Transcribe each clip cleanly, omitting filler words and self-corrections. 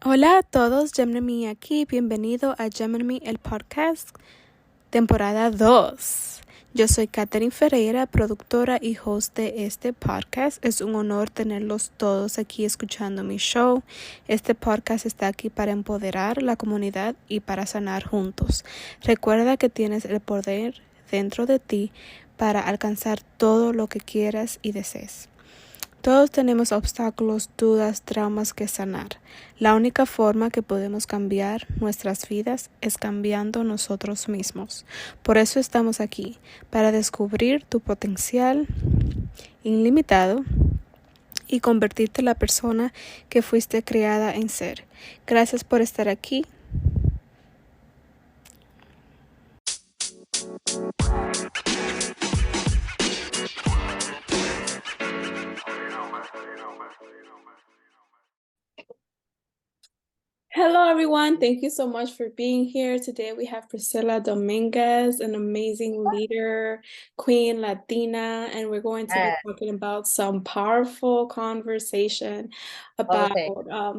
Hola a todos, Gemini aquí, bienvenido a Gemini el podcast, temporada 2. Yo soy Catherine Ferreira, productora y host de este podcast. Es un honor tenerlos todos aquí escuchando mi show. Este podcast está aquí para empoderar la comunidad y para sanar juntos. Recuerda que tienes el poder dentro de ti para alcanzar todo lo que quieras y desees. Todos tenemos obstáculos, dudas, traumas que sanar. La única forma que podemos cambiar nuestras vidas es cambiando nosotros mismos. Por eso estamos aquí, para descubrir tu potencial ilimitado y convertirte en la persona que fuiste creada en ser. Gracias por estar aquí. Hello, everyone. Thank you so much for being here. Today we have Priscilla Dominguez, an amazing leader, queen Latina, and we're going to be talking about some powerful conversation about Okay.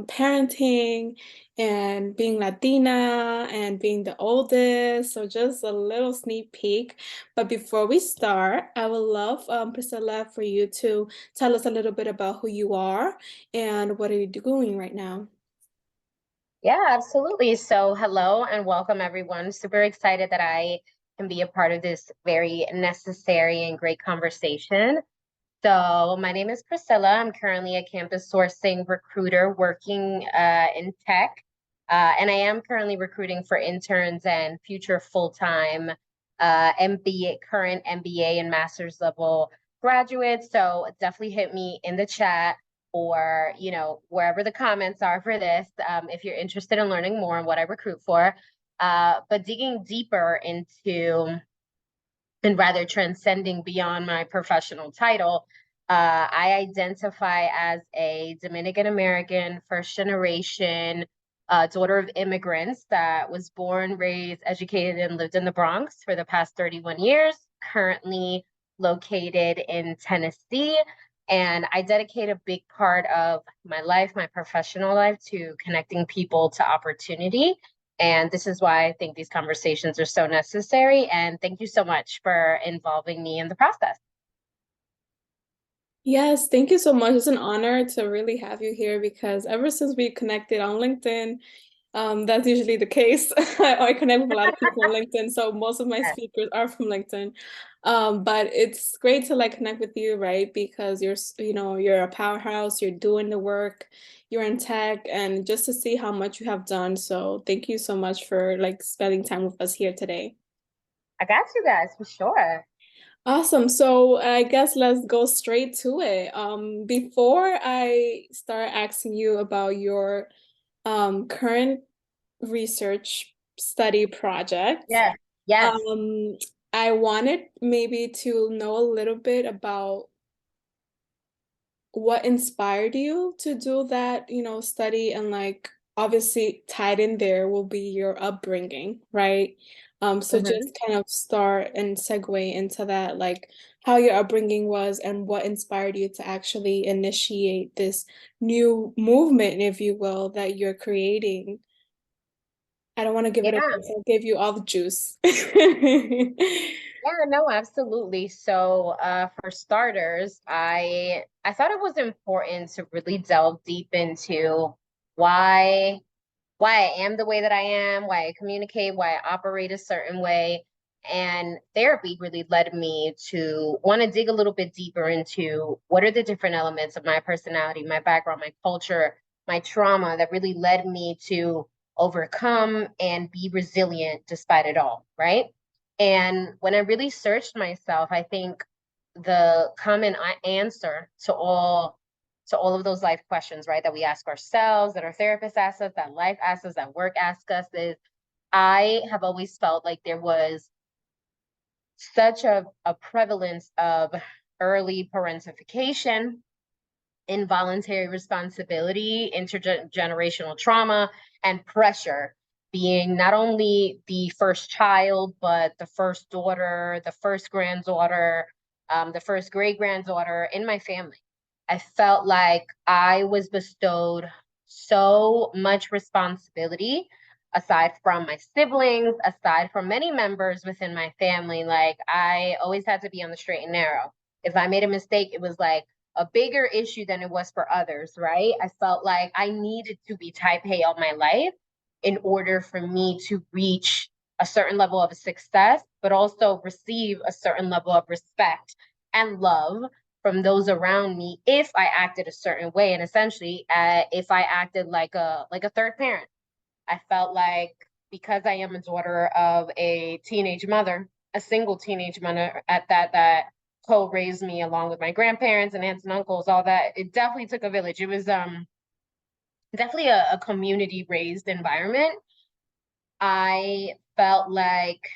parenting and being Latina and being the oldest. So just a little sneak peek. But before we start, I would love, Priscilla, for you to tell us a little bit about who you are and what are you doing right now. Yeah, absolutely. So, hello and welcome, everyone. Super excited that I can be a part of this very necessary and great conversation. So, my name is Priscilla. I'm currently a campus sourcing recruiter working in tech. And I am currently recruiting for interns and future full-time MBA, current MBA and master's level graduates. So, definitely hit me in the chat or wherever the comments are for this if you're interested in learning more on what I recruit for, but digging deeper into and rather transcending beyond my professional title, I identify as a Dominican-American first generation daughter of immigrants that was born, raised, educated, and lived in the Bronx for the past 31 years, currently located in Tennessee. And I dedicate a big part of my life, my professional life, to connecting people to opportunity. And this is why I think these conversations are so necessary. And thank you so much for involving me in the process. Yes, thank you so much. It's an honor to really have you here because ever since we connected on LinkedIn, that's usually the case. I connect with a lot of people on LinkedIn, so most of my speakers are from LinkedIn. But it's great to like connect with you, right? Because you're a powerhouse, you're doing the work, you're in tech, and just to see how much you have done. So thank you so much for like spending time with us here today. I got you guys for sure. Awesome. So I guess let's go straight to it. Before I start asking you about your current research study project, Yes. Yes. um, I wanted maybe to know a little bit about what inspired you to do that, study, and like obviously tied in there will be your upbringing, right? So Mhm. just kind of start and segue into that, like how your upbringing was and what inspired you to actually initiate this new movement, if you will, that you're creating. I don't want to give it away, Yeah. so I'll give you all the juice. Yeah, no, absolutely. So, for starters, I thought it was important to really delve deep into why why I am the way that I am, why I communicate, why I operate a certain way. And therapy really led me to want to dig a little bit deeper into what are the different elements of my personality, my background, my culture, my trauma that really led me to overcome and be resilient despite it all, right? And when I really searched myself, I think the common answer to all of those life questions, right, that we ask ourselves, that our therapist asks us, that life asks us, that work asks us, is I have always felt like there was such a prevalence of early parentification, involuntary responsibility, intergenerational trauma, and pressure, being not only the first child, but the first daughter, the first granddaughter, the first great granddaughter in my family. I felt like I was bestowed so much responsibility aside from my siblings, aside from many members within my family. Like I always had to be on the straight and narrow. If I made a mistake, it was like a bigger issue than it was for others, right? I felt like I needed to be type A all my life in order for me to reach a certain level of success, but also receive a certain level of respect and love from those around me if I acted a certain way, and essentially if I acted like a third parent. I felt like because I am a daughter of a teenage mother, a single teenage mother at that co-raised me along with my grandparents and aunts and uncles, all that. It definitely took a village. It was definitely a community raised environment. I felt like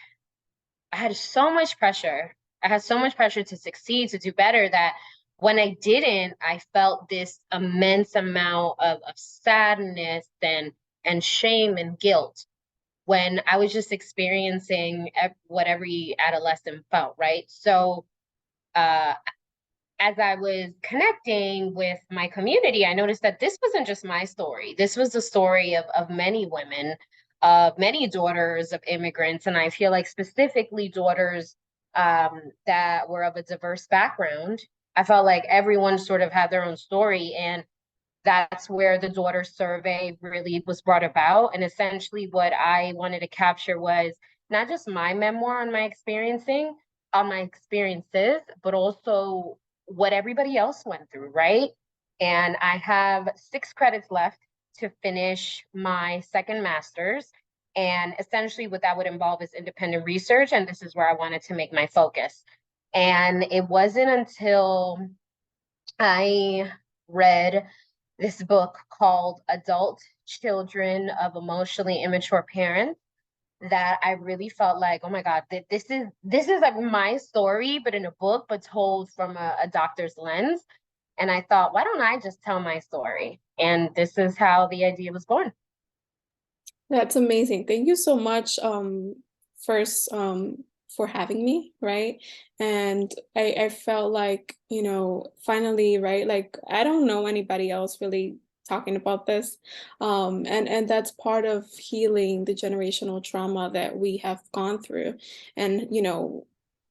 I had so much pressure. I had so much pressure to succeed, to do better, that when I didn't, I felt this immense amount of sadness and shame and guilt when I was just experiencing what every adolescent felt, right? So uh, as I was connecting with my community, I noticed that this wasn't just my story. This was the story of many women, of many daughters of immigrants. And I feel like specifically daughters that were of a diverse background. I felt like everyone sort of had their own story. And that's where the daughter survey really was brought about. And essentially, what I wanted to capture was not just my memoir on my experiences, but also what everybody else went through, right? And I have 6 credits left to finish my second master's. And essentially, what that would involve is independent research. And this is where I wanted to make my focus. And it wasn't until I read this book called Adult Children of Emotionally Immature Parents that I really felt like, oh my God, this is like my story, but in a book, but told from a doctor's lens. And I thought, why don't I just tell my story? And this is how the idea was born. That's amazing. Thank you so much, first, for having me, right? And I felt like, finally, right? Like I don't know anybody else really talking about this. And that's part of healing the generational trauma that we have gone through. And,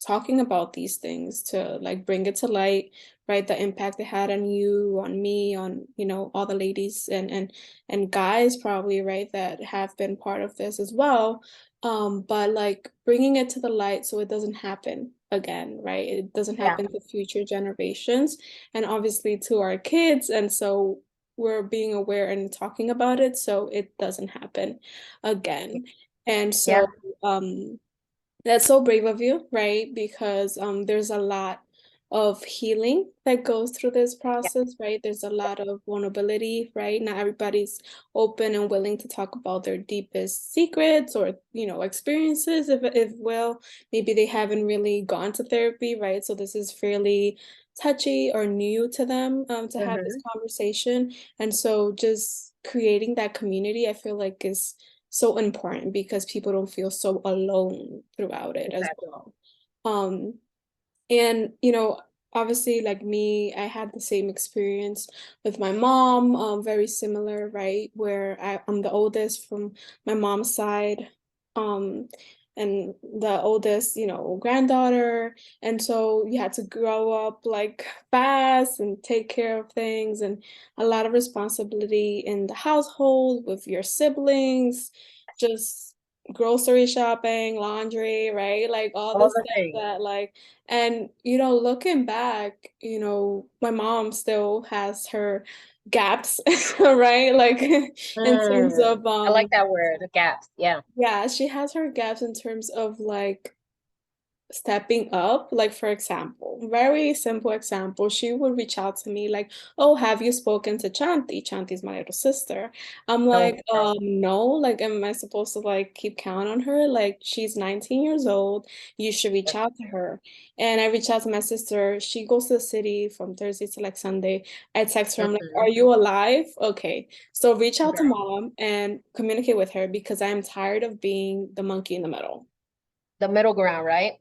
talking about these things to like bring it to light, right? The impact it had on you, on me, on, all the ladies and guys probably, right, that have been part of this as well. But like bringing it to the light so it doesn't happen again, right? It doesn't Yeah. happen to future generations and obviously to our kids. And so we're being aware and talking about it so it doesn't happen again. And Yeah. so that's so brave of you, right? Because there's a lot of healing that goes through this Yeah. process, right? There's a lot of vulnerability, right? Not everybody's open and willing to talk about their deepest secrets or, experiences, if well, maybe they haven't really gone to therapy, right? So this is fairly touchy or new to them to have this Hmm. conversation. And so just creating that community, I feel like is so important because people don't feel so alone throughout it as Exactly. well. Um, and obviously, like me, I had the same experience with my mom, very similar, right? Where I'm the oldest from my mom's side, um, and the oldest, granddaughter. And so you had to grow up like fast and take care of things and a lot of responsibility in the household with your siblings, just grocery shopping, laundry, right? Like all All this the stuff things. that like and looking back, my mom still has her gaps, right? Like in terms of I like that word, the gaps. Yeah. yeah, she has her gaps in terms of like stepping up. Like for example, very simple example, she would reach out to me like, oh, have you spoken to Chanti's my little sister. I'm No, like, girl. no, like am I supposed to like keep count on her? Like she's 19 years old, you should reach out to her. And I reach out to my sister, she goes to the city from Thursday to like Sunday. I text her, I'm like, Hmm. are you alive? Okay, so reach out to Okay. mom and communicate with her because I'm tired of being the monkey in the middle. The middle ground, right?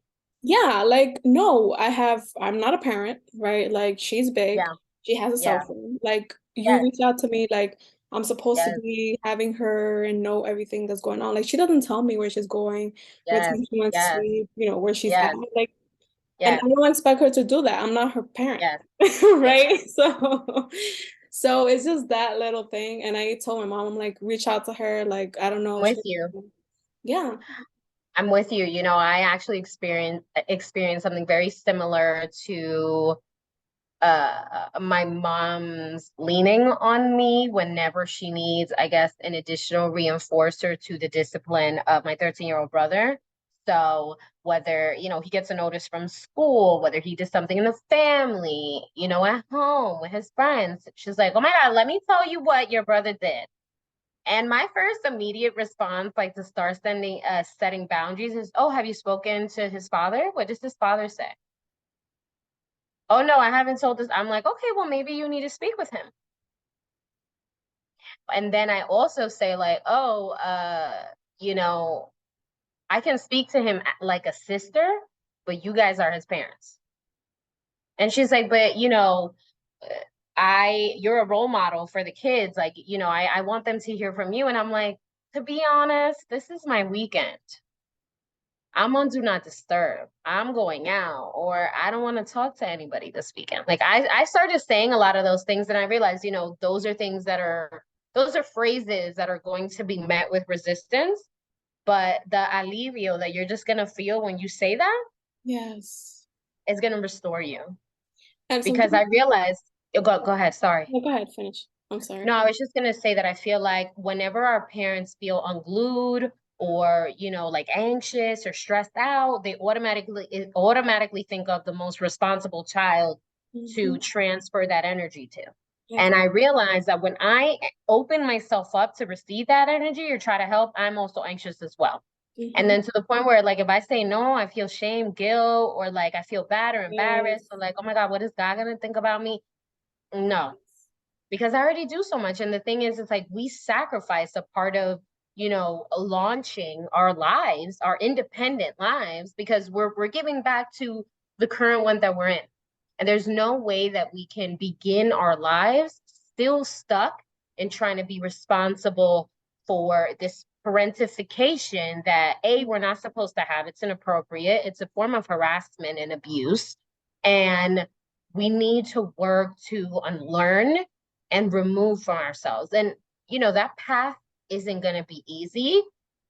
Yeah, like no, I'm not a parent, right? Like she's big. Yeah. She has a cell Yeah. phone. Like you Yes. reach out to me like I'm supposed to Yes, be having her and know everything that's going on. Like she doesn't tell me where she's going, what yes, time she wants to yes, sleep, where she's at. yes, Like, and yes, I don't expect her to do that. I'm not her parent, yes, yes. right? So it's just that little thing. And I told my mom, I'm like, reach out to her. Like, I don't know I'm if with she, you. yeah. I'm with you. You know, I actually experienced something very similar to my mom's leaning on me whenever she needs, I guess, an additional reinforcer to the discipline of my 13-year-old brother. So whether, he gets a notice from school, whether he did something in the family, at home with his friends, she's like, "Oh my God, let me tell you what your brother did." And my first immediate response, like to start setting boundaries, is, "Oh, have you spoken to his father? What does his father say?" "Oh no, I haven't told this." I'm like, "Okay, well maybe you need to speak with him." And then I also say like, "Oh, you know, I can speak to him like a sister, but you guys are his parents." And she's like, "But you're a role model for the kids. Like, I want them to hear from you." And I'm like, "To be honest, this is my weekend. I'm on do not disturb. I'm going out, or I don't want to talk to anybody this weekend." Like I started saying a lot of those things, and I realized, those are phrases that are going to be met with resistance, but the alivio that you're just gonna feel when you say that Yes. is gonna restore you. And Because sometimes, I realized, go ahead, sorry. no, go ahead, finish. I'm No, sorry. I was just gonna say that I feel like whenever our parents feel unglued or like anxious or stressed out, they automatically think of the most responsible child Hmm. to transfer that energy to. And I Exactly. realized that when I open myself up to receive that energy or try to help, I'm also anxious as well. And Hmm. then to the point where, like, if I say no, I feel shame, guilt, or like I feel bad or Yes. embarrassed, or like, "Oh my God, what is God gonna think about me?" No, because I already do so much. And the thing is, it's like we sacrifice a part of, launching our lives, our independent lives, because we're giving back to the current one that we're in. And there's no way that we can begin our lives still stuck in trying to be responsible for this parentification that we're not supposed to have. It's inappropriate. It's a form of harassment and abuse. And we need to work to unlearn and remove from ourselves. And, that path isn't going to be easy.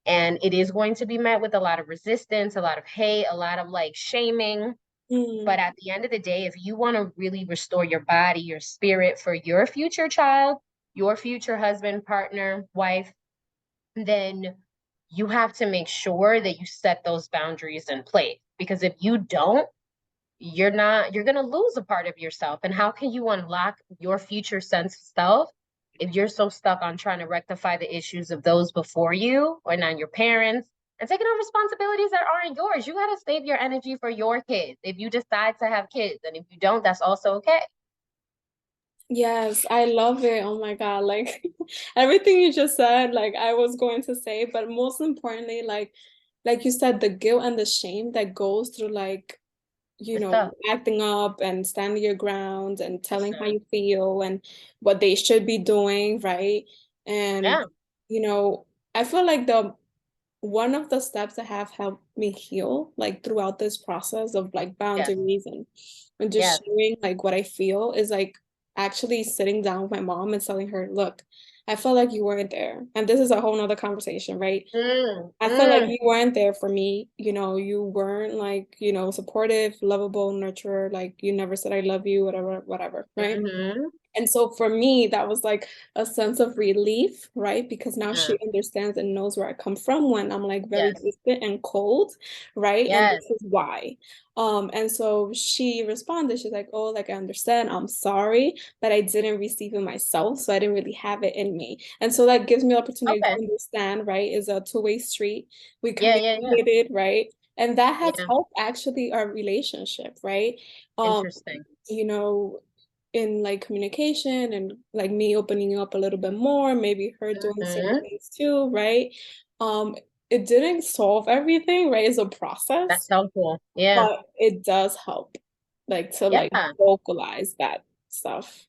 And it is going to be met with a lot of resistance, a lot of hate, a lot of like shaming. Mm. But at the end of the day, if you want to really restore your body, your spirit for your future child, your future husband, partner, wife, then you have to make sure that you set those boundaries in place. Because if you don't, you're going to lose a part of yourself. And how can you unlock your future sense of self if you're so stuck on trying to rectify the issues of those before you or not your parents and taking on responsibilities that aren't yours? You got to save your energy for your kids if you decide to have kids. And if you don't, that's also okay. Yes, I love it. Oh my God. Like everything you just said, like I was going to say, but most importantly, like you said, the guilt and the shame that goes through The stuff. acting up and standing your ground and telling how Mhm. you feel and what they should be doing, right? And, Yeah. you know, I feel like the one of the steps that have helped me heal, like throughout this process of like Yes. boundaries and just Yes. sharing like what I feel is like actually sitting down with my mom and telling her, look, I felt like you weren't there. And this is a whole nother conversation, right? Mm, I felt like mm, you weren't there for me. You weren't like, supportive, lovable, nurturer. Like you never said I love you, whatever, whatever, right? mm-hmm. And so for me, that was like a sense of relief, right? Because now Yeah. she understands and knows where I come from when I'm like very Yes. distant and cold, right? And Yes. this is why. And so she responded, she's like, oh, like I understand, I'm sorry, but I didn't receive it myself, so I didn't really have it in me. And so that gives me the opportunity to Okay. understand, right? Is a two-way street. We Yeah. Yeah. Yeah. communicated, right? And that has Yeah. helped actually our relationship, right? Um, Interesting. you know, in like communication and like me opening up a little bit more, maybe her doing certain Hmm. things too, right? Um, it didn't solve everything, right? It's a That's process, helpful. Yeah. but it does help, like to like Yeah. vocalize that stuff.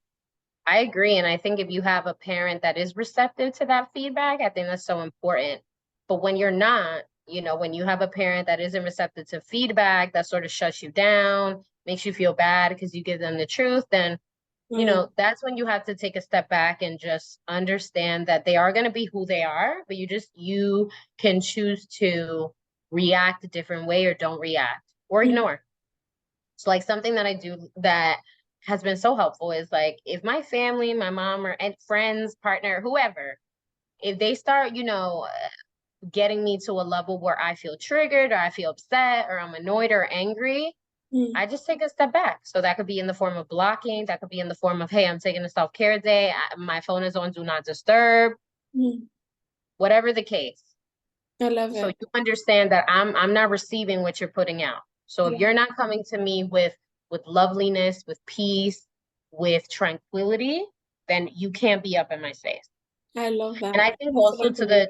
I agree. And I think if you have a parent that is receptive to that feedback, I think that's so important. But when you're not, when you have a parent that isn't receptive to feedback, that sort of shuts you down, makes you feel bad because you give them the truth, then, Mm, that's when you have to take a step back and just understand that they are going to be who they are, but you can choose to react a different way or don't react or mm, ignore. So like something that I do that has been so helpful is like if my family, my mom or and friends, partner, whoever, if they start, getting me to a level where I feel triggered or I feel upset or I'm annoyed or angry, mm, I just take a step back. So that could be in the form of blocking, that could be in the form of, hey, I'm taking a self-care day, my phone is on do not disturb, mm. whatever the case. I love So it. you understand that I'm not receiving what you're putting out. So if Yeah, you're not coming to me with loveliness, with peace, with tranquility, then you can't be up in my space. I love And that. I think That's what also I'm doing.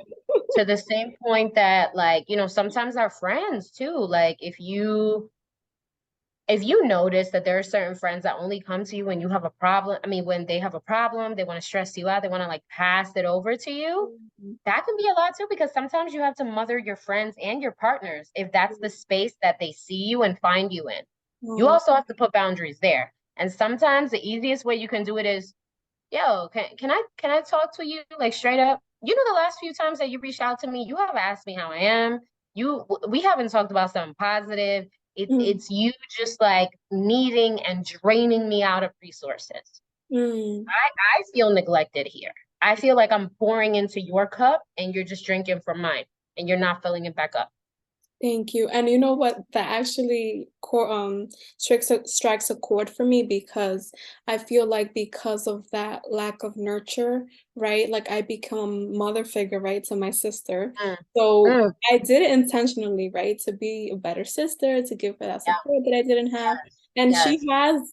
to the same point that like, sometimes our friends too, like if you notice that there are certain friends that only come to you when you have a problem, I mean, when they have a problem, they want to stress you out, they want to like pass it over to you, Mhm. that can be a lot too, because sometimes you have to mother your friends and your partners if that's the space that they see you and find you in. You Oh, also have to put boundaries there. And sometimes the easiest way you can do it is, yo, can I talk to you like straight up? The last few times that you reached out to me, you have asked me how I am. We haven't talked about something positive. mm, It's you just like needing and draining me out of resources. mm. I feel neglected here. I feel like I'm pouring into your cup and you're just drinking from mine and you're not filling it back up. Thank you. And you know what? That actually strikes a chord for me because I feel like because of that lack of nurture, right? Like I become mother figure, right, to my sister. Mm, So mm, I did it intentionally, right, to be a better sister, to give her that yeah, support that I didn't have. yes, And she yes, has,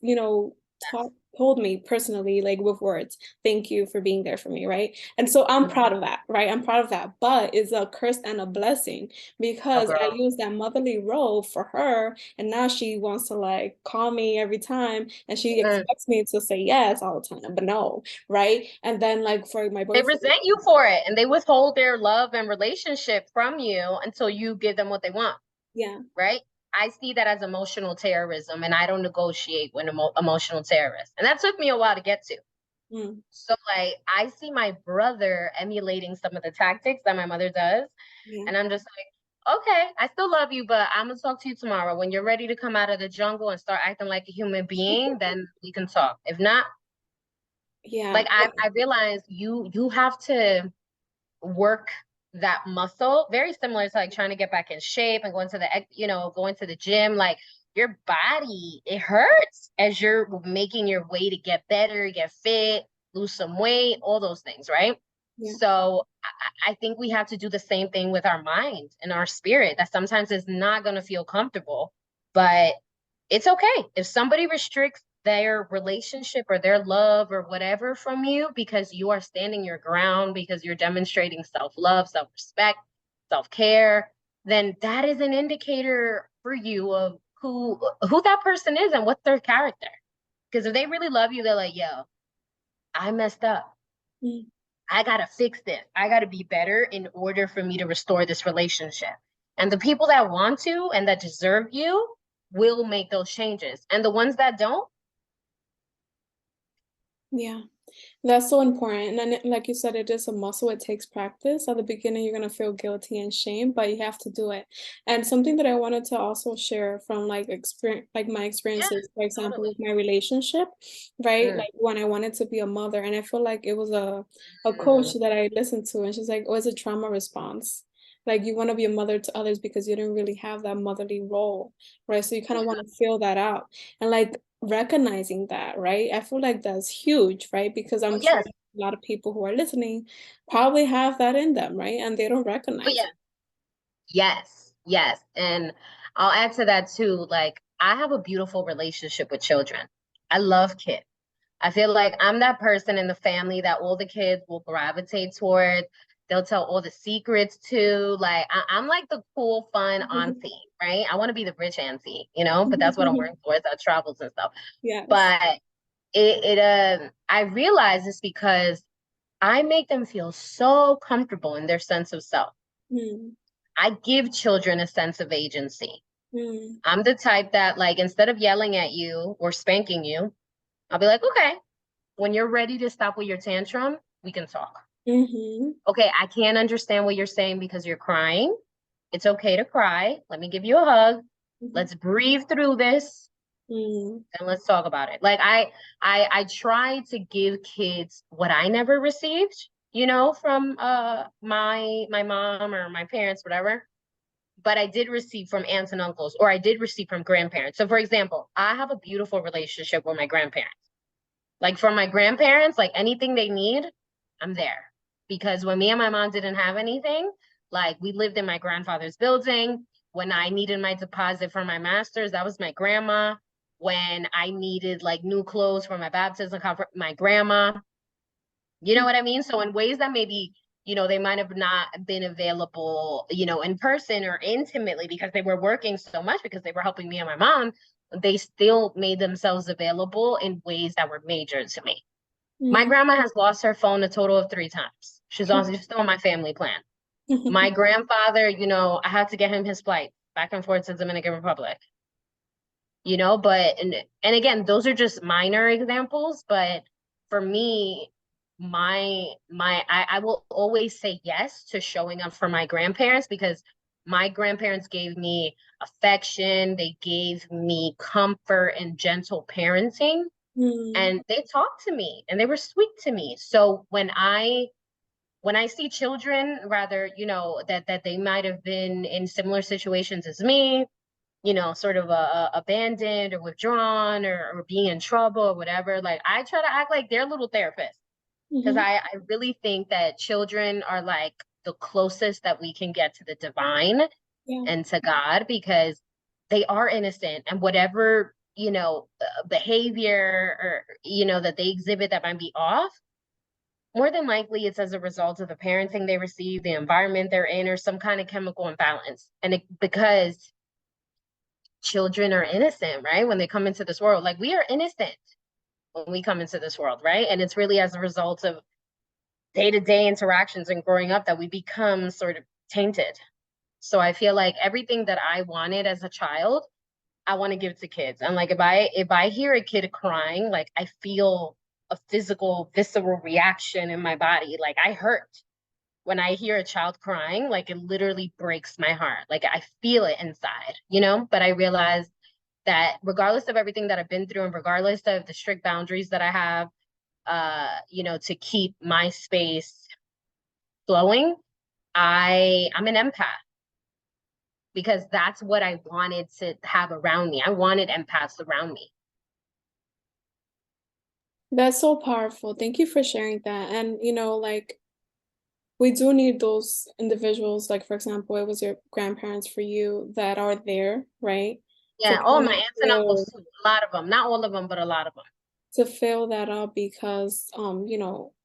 yes. told me personally, like with words, thank you for being there for me, right? And so I'm Mm, proud of that, right? I'm proud of that. But it's a curse and a blessing no, because I girl. use that motherly role for her, and now she wants to like call me every time, and she Mm. expects me to say yes all the time, but no, right? And then like for my They boyfriend, resent you for it and they withhold their love and relationship from you until you give them what they want, yeah, right? I see that as emotional terrorism and I don't negotiate with emotional terrorists. And that took me a while to get to. mm, So, like, I see my brother emulating some of the tactics that my mother does. yeah, And I'm just like, okay, I still love you, but I'm going to talk to you tomorrow. When you're ready to come out of the jungle and start acting like a human being, then we can talk. If not, yeah, like, I realize you have to work that muscle, very similar to like trying to get back in shape and going to the gym. Like your body, it hurts as you're making your way to get better, get fit, lose some weight, all those things, right? yeah, So I think we have to do the same thing with our mind and our spirit. That sometimes is not going to feel comfortable, but it's okay if somebody restricts their relationship or their love or whatever from you because you are standing your ground, because you're demonstrating self-love, self-respect, self-care, then that is an indicator for you of who that person is and what's their character. Because if they really love you, they're like, yo, I messed up. mm, I gotta fix this. I gotta be better in order for me to restore this relationship. And the people that want to and that deserve you will make those changes. And the ones that don't, yeah. That's so important. And then, like you said, it is a muscle. It takes practice. At the beginning, you're gonna feel guilty and shame, but you have to do it. And something that I wanted to also share from like experience, like my yeah, experiences, for example, totally. with my relationship, right? Mm, Like when I wanted to be a mother, and I feel like it was a coach mm, that I listened to, and she's like, "Oh, it's a trauma response." Like you want to be a mother to others because you didn't really have that motherly role, right? So you kind of yeah. want to fill that out. And like recognizing that, right? I feel like that's huge, right? Because Oh, I'm sure yes. a lot of people who are listening probably have that in them, right? And they don't Oh, recognize yeah. it. Yes. Yes. And I'll add to that too. Like, I have a beautiful relationship with children. I love kids. I feel like I'm that person in the family that all the kids will gravitate towards. They'll tell all the secrets to. Like, I'm like the cool, fun auntie, right? I want to be the rich auntie, but that's what I'm working towards, our travels and stuff. Yes. But I realize it's because I make them feel so comfortable in their sense of self. Mm. I give children a sense of agency. Mm. I'm the type that, like, instead of yelling at you or spanking you, I'll be like, okay, when you're ready to stop with your tantrum, we can talk. Mm-hmm. Okay, I can't understand what you're saying because you're crying. It's okay to cry. Let me give you a hug. Mm-hmm. Let's breathe through this Mm. and let's talk about it. Like I try to give kids what I never received, from my mom or my parents, whatever. But I did receive from aunts and uncles, or I did receive from grandparents. So for example, I have a beautiful relationship with my grandparents. Like from my grandparents, like anything they need, I'm there. Because when me and my mom didn't have anything, like we lived in my grandfather's building. When I needed my deposit for my master's, that was my grandma. When I needed like new clothes for my baptism, my grandma. You know what I mean? So in ways that maybe, they might have not been available, in person or intimately because they were working so much because they were helping me and my mom, they still made themselves available in ways that were major to me. My Mm. grandma has lost her phone a total of 3 times. She's still on my family plan. My grandfather, I had to get him his flight back and forth to Dominican Republic. But and again, those are just minor examples, but for me, I will always say yes to showing up for my grandparents because my grandparents gave me affection, they gave me comfort and gentle parenting, Mm. and they talked to me and they were sweet to me. So when I see children, rather, that they might have been in similar situations as me, sort of abandoned or withdrawn or being in trouble or whatever, like I try to act like they're little therapists because Mm-hmm. I really think that children are like the closest that we can get to the divine Yeah. and to God because they are innocent and whatever, behavior or, that they exhibit that might be off, more than likely it's as a result of the parenting they receive, the environment they're in, or some kind of chemical imbalance. And because children are innocent, right? When they come into this world, like we are innocent when we come into this world, right? And it's really as a result of day-to-day interactions and growing up that we become sort of tainted. So I feel like everything that I wanted as a child, I want to give to kids. And like if I hear a kid crying, like I feel a physical, visceral reaction in my body. Like I hurt when I hear a child crying, like it literally breaks my heart. Like I feel it inside. But I realize that regardless of everything that I've been through and regardless of the strict boundaries that I have, to keep my space flowing, I'm an empath because that's what I wanted to have around me. I wanted empaths around me. That's so powerful. Thank you for sharing that. And, like, we do need those individuals, like, for example, it was your grandparents for you that are there, right? To Yeah, all kind my of aunts and uncles feel too. A lot of them, not all of them, but a lot of them. to fill that up because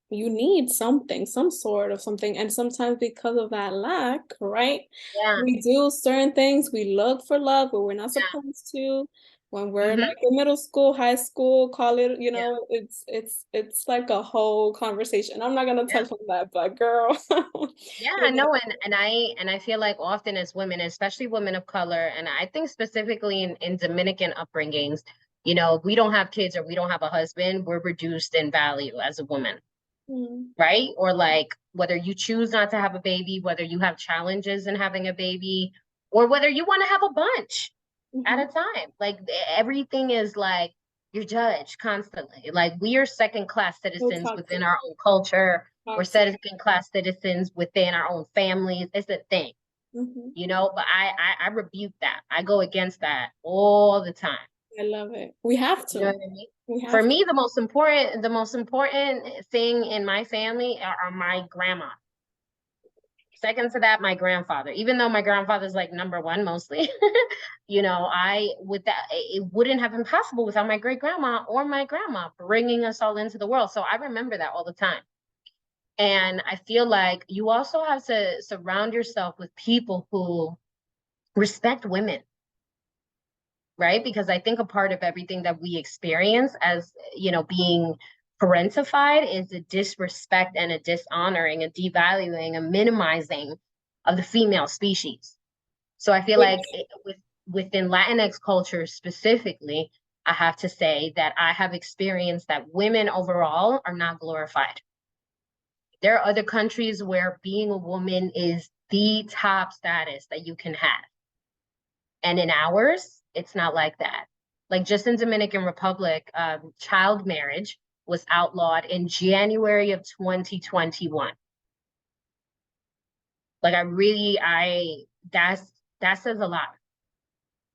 you need something, some sort of something, and sometimes because of that lack, right, Yeah, we do certain things, we look for love but we're not yeah. supposed to. When we're Mm-hmm. like in middle school, high school, college, Yeah, it's like a whole conversation. I'm not gonna yeah. touch on that, but girl, Yeah, you know. no, and I feel like often as women, especially women of color, and I think specifically in Dominican upbringings, if we don't have kids or we don't have a husband, we're reduced in value as a woman, Mm, right? Or like whether you choose not to have a baby, whether you have challenges in having a baby, or whether you want to have a bunch at mhm. a time. Like everything is like you're judged constantly. Like we are second class So citizens within toxic, our own culture. We're toxic. second class citizens within our own families. It's a thing, Mhm. but I rebuke that. I go against that all the time. I love it. We have You know to. what I mean? We For have to. me, the most important thing in my family are my grandma. Second to that, my grandfather. Even though my grandfather's like number one mostly, I with that it wouldn't have been possible without my great grandma or my grandma bringing us all into the world. So I remember that all the time. And I feel like you also have to surround yourself with people who respect women, right? Because I think a part of everything that we experience as, being parentified is a disrespect and a dishonoring, a devaluing, a minimizing of the female species. So I feel like within Latinx culture specifically, I have to say that I have experienced that women overall are not glorified. There are other countries where being a woman is the top status that you can have. And in ours, it's not like that. Like just in Dominican Republic, child marriage was outlawed in January of 2021. Like that says a lot,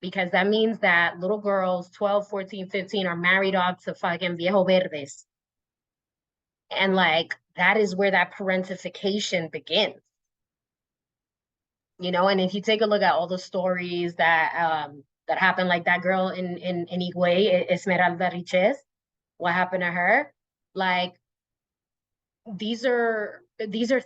because that means that little girls 12, 14, 15 are married off to fucking viejo verdes. And like that is where that parentification begins. And if you take a look at all the stories that happened, like that girl in Higüey, Esmeralda Riches, what happened to her? Like these are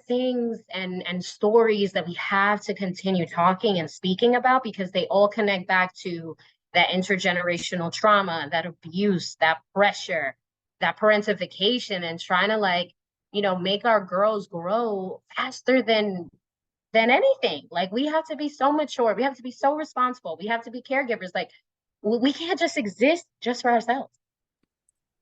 things and stories that we have to continue talking and speaking about, because they all connect back to that intergenerational trauma, that abuse, that pressure, that parentification, and trying to make our girls grow faster than anything. Like we have to be so mature, we have to be so responsible, we have to be caregivers. Like we can't just exist just for ourselves.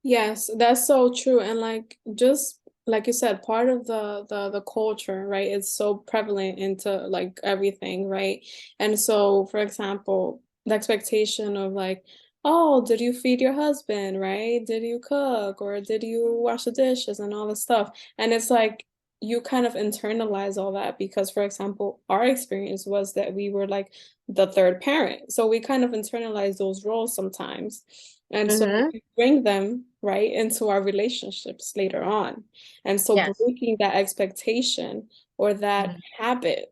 Yes, that's so true. And like just like you said, part of the culture, right, is so prevalent into like everything, right? And so, for example, the expectation of like, oh, did you feed your husband, right? Did you cook or did you wash the dishes and all this stuff? And it's like you kind of internalize all that because, for example, our experience was that we were like the third parent. So we kind of internalize those roles sometimes. And so Mm-hmm. we bring them right into our relationships later on. And so Yes. breaking that expectation or that Mm-hmm. habit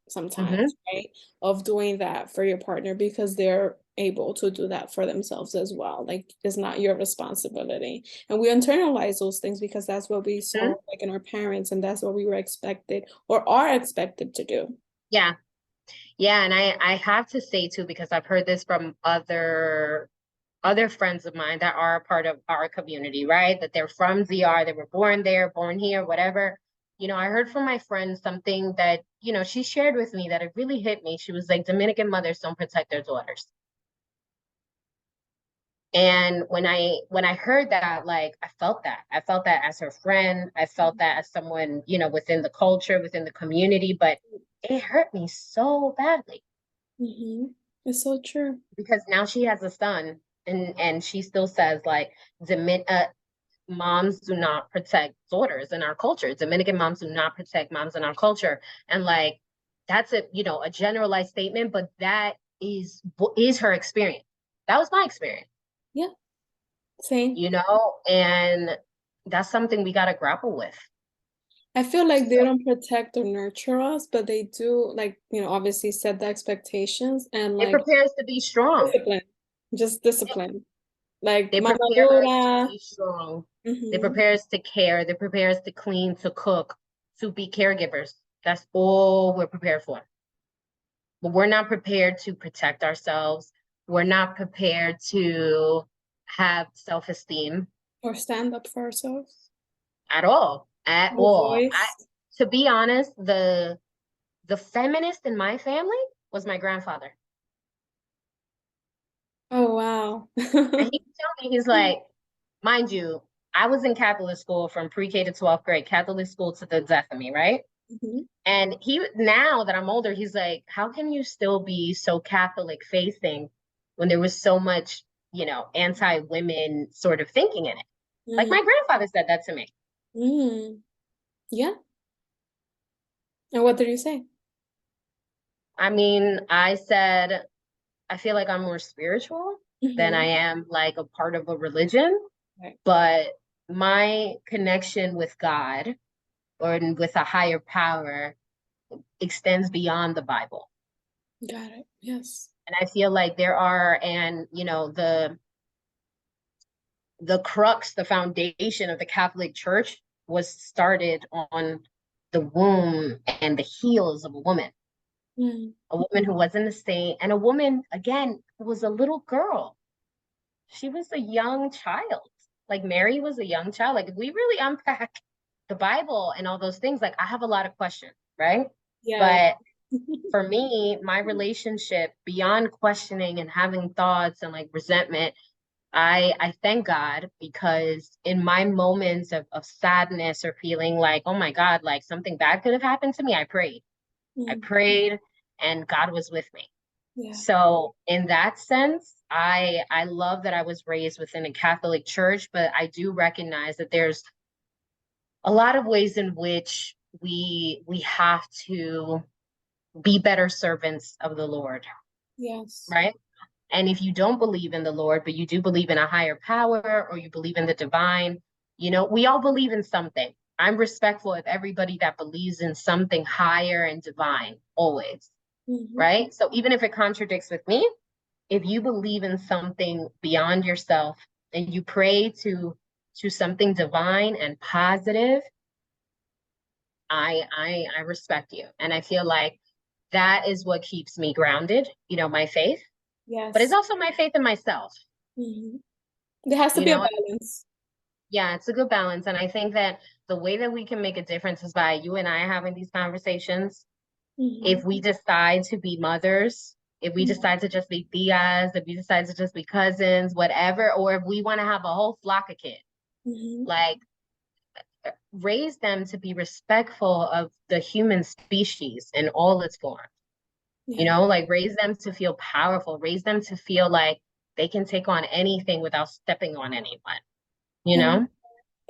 Mm-hmm. sometimes, right, of doing that for your partner because they're able to do that for themselves as well. Like it's not your responsibility. And we internalize those things because that's what we Mm-hmm. saw like in our parents and that's what we were expected or are expected to do. Yeah. Yeah, and I have to say too, because I've heard this from other friends of mine that are a part of our community, right? That they're from DR, they were born there, born here, whatever. I heard from my friend something that, she shared with me that it really hit me. She was like, Dominican mothers don't protect their daughters. And when I heard that, like I felt that. I felt that as her friend. I felt that as someone, within the culture, within the community, but it hurt me so badly. It's so true. Because now she has a son, and she still says like moms do not protect daughters in our culture. Dominican moms do not protect moms in our culture. And like that's a generalized statement, but that is her experience. That was my experience. Yeah, same. And that's something we got to grapple with. I feel like they So don't protect or nurture us, but they do, like, obviously set the expectations and it like prepares to be strong. discipline, just discipline. Like, They mama prepare us to dura. be strong. They Mm-hmm. prepare us to care. They prepare us to clean, to cook, to be caregivers. That's all we're prepared for. But we're not prepared to protect ourselves. We're not prepared to have self-esteem Or stand up for ourselves. at all. At Our all. voice. To be honest, the feminist in my family was my grandfather. Oh, wow. And he would tell me, he's like, mind you, I was in Catholic school from pre-K to 12th grade, Catholic school to the death of me, right? Mhm. And now that I'm older, he's like, how can you still be so Catholic facing when there was so much, anti-women sort of thinking in it? Like Mm. my grandfather said that to me. Mm. Yeah. And what did you say? I mean, I said, I feel like I'm more spiritual than I Mm-hmm. am like a part of a religion, Right. but my connection with God or with a higher power extends beyond the Bible. Got it. Yes. And I feel like there are, and the crux, the foundation of the Catholic Church was started on the womb and the heels of a woman. Mm. a woman who wasn't a saint, and a woman, again, who was a little girl. She was a young child. Like Mary was a young child. Like if we really unpack the Bible and all those things, like I have a lot of questions, right? Yes. But for me, my relationship beyond questioning and having thoughts and like resentment, I thank God because in my moments of sadness or feeling like, oh my God, like something bad could have happened to me, I prayed. I Mm. prayed and God was with me. Yeah. So in that sense, I love that I was raised within a Catholic church, but I do recognize that there's a lot of ways in which we have to be better servants of the Lord, Yes. right? And if you don't believe in the Lord, but you do believe in a higher power or you believe in the divine, we all believe in something. I'm respectful of everybody that believes in something higher and divine, always, Hmm. right? So even if it contradicts with me, if you believe in something beyond yourself and you pray to something divine and positive, I respect you. And I feel like that is what keeps me grounded, my faith, but it's Yes. also my faith in myself, Hmm. There has to you be a know. balance. Yeah, it's a good balance. And I think that the way that we can make a difference is by you and I having these conversations. Hmm. If we decide to be mothers, if we decide to just be tias, if we decide to just be cousins, whatever, or if we want to have a whole flock of kids, Hmm. like raise them to be respectful of the human species and all its forms, Yeah. like raise them to feel powerful, raise them to feel like they can take on anything without stepping on anyone, you And, know?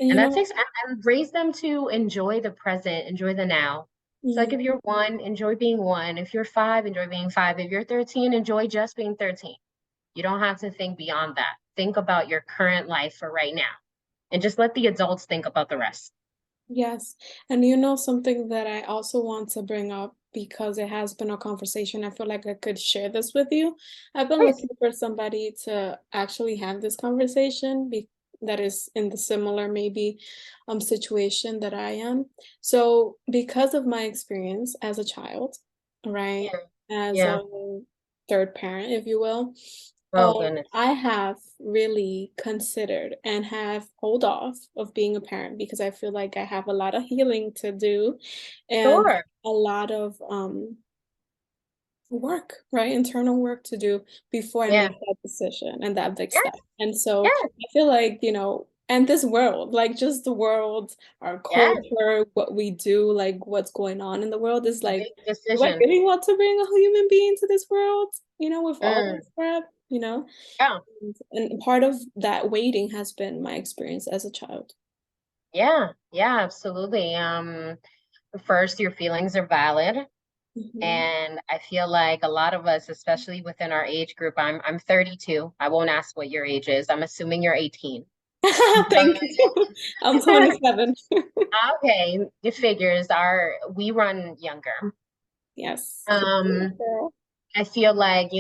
and And that takes and raise them to enjoy the present, enjoy the now. So like mhm. if you're one, enjoy being one. If you're five, enjoy being five. If you're 13, enjoy just being 13. You don't have to think beyond that. Think about your current life for right now. And just let the adults think about the rest. Yes. And something that I also want to bring up because it has been a conversation, I feel like I could share this with you. I've been Please. looking for somebody to actually have this conversation that is in the similar maybe situation that I am. So because of my experience as a child, right, Yeah. as Yeah. a third parent, if you will, Oh goodness. I have really considered and have hold off of being a parent because I feel like I have a lot of healing to do and Sure. a lot of work, right? Internal work to do before I Yeah. make that decision and that big Yes. step. And so Yes. I feel like, and this world, like just the world, our Yes. culture, what we do, like what's going on in the world is A like, big do I decision. really want to bring a human being to this world, with all Mm. this crap, Yeah. And part of that waiting has been my experience as a child. Yeah. Yeah, absolutely. First, your feelings are valid. Mhm. And I feel like a lot of us, especially within our age group, I'm 32. I won't ask what your age is. I'm assuming you're 18. But Thank you. I'm 27. okay, it figures we run younger. Yes. Um, Girl. I feel like,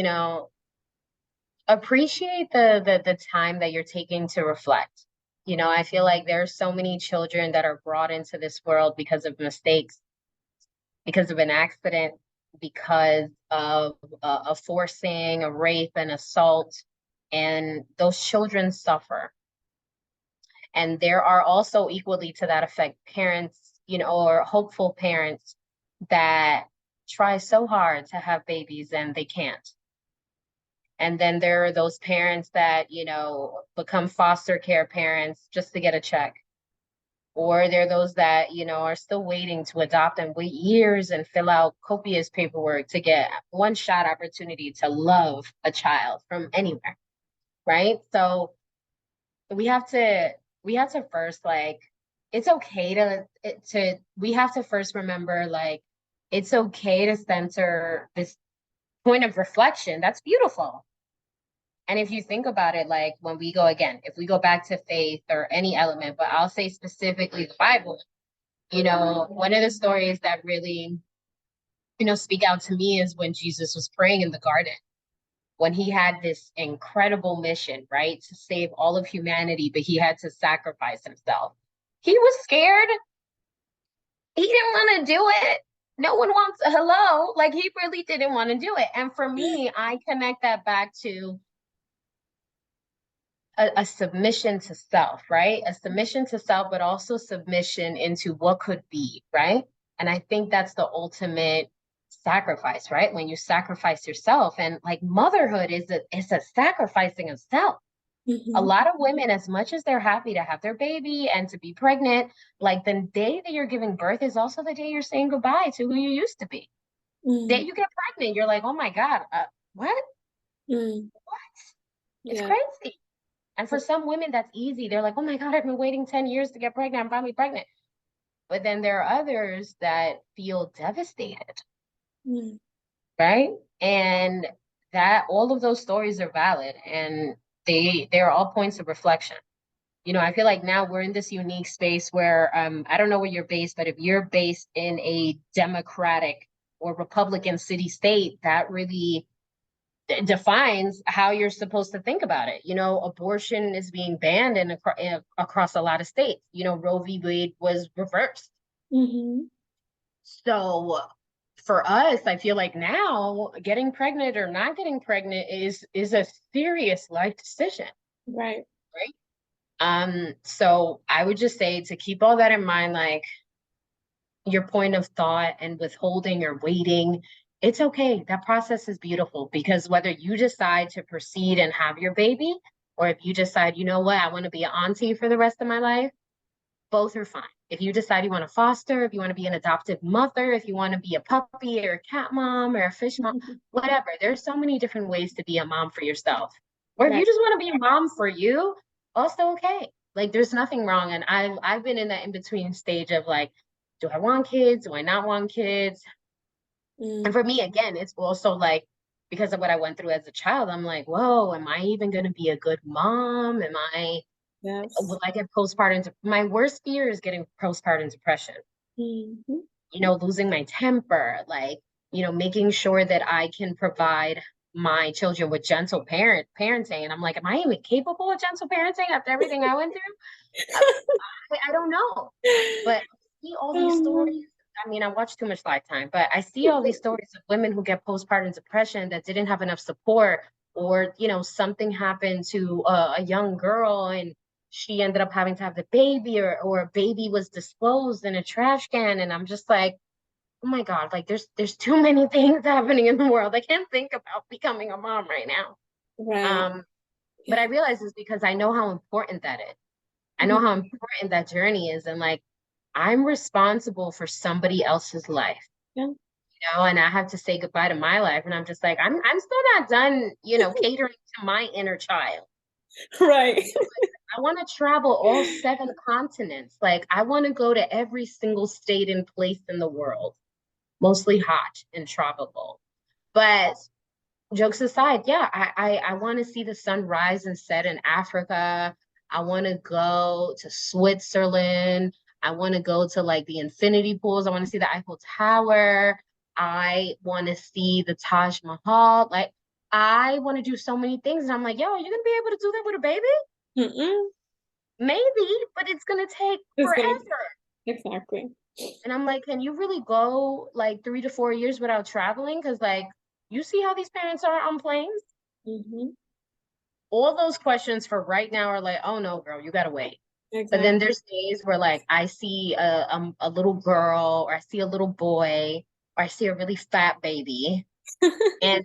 appreciate the time that you're taking to reflect. I feel like there are so many children that are brought into this world because of mistakes, because of an accident, because of a forcing, a rape, an assault, and those children suffer. And there are also equally to that effect parents, or hopeful parents that try so hard to have babies and they can't. And then there are those parents that, become foster care parents just to get a check. Or there are those that, are still waiting to adopt and wait years and fill out copious paperwork to get one shot opportunity to love a child from anywhere. Right. So we have to first, like, it's okay we have to first remember, like, it's okay to center this point of reflection. That's beautiful. And if you think about it, like when we go again, if we go back to faith or any element, but I'll say specifically the Bible, one of the stories that really, speak out to me is when Jesus was praying in the garden, when he had this incredible mission, right, to save all of humanity, but he had to sacrifice himself. He was scared. He didn't want to do it. No one wants a hello. Like he really didn't want to do it. And for me, I connect that back to a submission to self, right? A submission to self, but also submission into what could be, right? And I think that's the ultimate sacrifice, right? When you sacrifice yourself, and like motherhood is a sacrificing of self. A Mm-hmm. lot of women, as much as they're happy to have their baby and to be pregnant, like the day that you're giving birth is also the day you're saying goodbye to who you used to be. Day Mm, you get pregnant, you're like, oh my God, what? mm, What? It's yeah. crazy. And for some women, that's easy. They're like, oh my God, I've been waiting 10 years to get pregnant. I'm finally pregnant. But then there are others that feel devastated, Mm, right? And that all of those stories are valid and they're all points of reflection. You know, I feel like now we're in this unique space where I don't know where you're based, but if you're based in a Democratic or Republican city state, that really defines how you're supposed to think about it. You know, abortion is being banned across a lot of states. You know, Roe v. Wade was reversed. mm-hmm. So for us, I feel like now getting pregnant or not getting pregnant is a serious life decision, Right. right? So I would just say to keep all that in mind, like your point of thought and withholding or waiting, it's okay. That process is beautiful because whether you decide to proceed and have your baby, or if you decide, you know what, I want to be an auntie for the rest of my life, both are fine. If you decide you want to foster, if you want to be an adoptive mother, if you want to be a puppy or a cat mom or a fish mom, whatever, there's so many different ways to be a mom for yourself. Or if you Right. just want to be a mom for you, also okay. Like there's nothing wrong. And I've been in that in between stage of like, do I want kids? Do I not want kids? And Mm, for me, again, it's also like because of what I went through as a child, I'm like, whoa, am I even going to be a good mom? yes. Will I get postpartum? My worst fear is getting postpartum depression, Mm-hmm. you know, losing my temper, like, you know, making sure that I can provide my children with gentle parenting. And I'm like, am I even capable of gentle parenting after everything I went through? I don't know. But I see all these stories. Um, I mean, I watch too much Lifetime, but I see all these stories of women who get postpartum depression that didn't have enough support, or you know, something happened to a young girl and she ended up having to have the baby, or a baby was disposed in a trash can, and I'm just like, oh my God, like there's too many things happening in the world. I can't think about becoming a mom right now. right. Um, but I Yeah. realize it's because I know how important that is. I know how Mhm. important that journey is. And like, I'm responsible for somebody else's life, Yeah. you know, and I have to say goodbye to my life. And I'm just like, I'm still not done, you know, catering to my inner child. Right. I want to travel all 7 continents. Like, I want to go to every single state and place in the world, mostly hot and tropical. But jokes aside, yeah, I want to see the sun rise and set in Africa. I want to go to Switzerland. I want to go to like the infinity pools. I want to see the Eiffel Tower. I want to see the Taj Mahal. Like, I want to do so many things. And I'm like, yo, are you gonna be able to do that with a baby? Mm-mm. Maybe, but it's gonna take It's gonna forever. exactly. And I'm like, can you really go like 3 to 4 years without traveling? Because like, you see how these parents are on planes? Mm-hmm. All those questions for right now are like, oh no, girl, you gotta wait. But then Exactly. there's days where like I see a little girl, or I see a little boy, or I see a really fat baby. And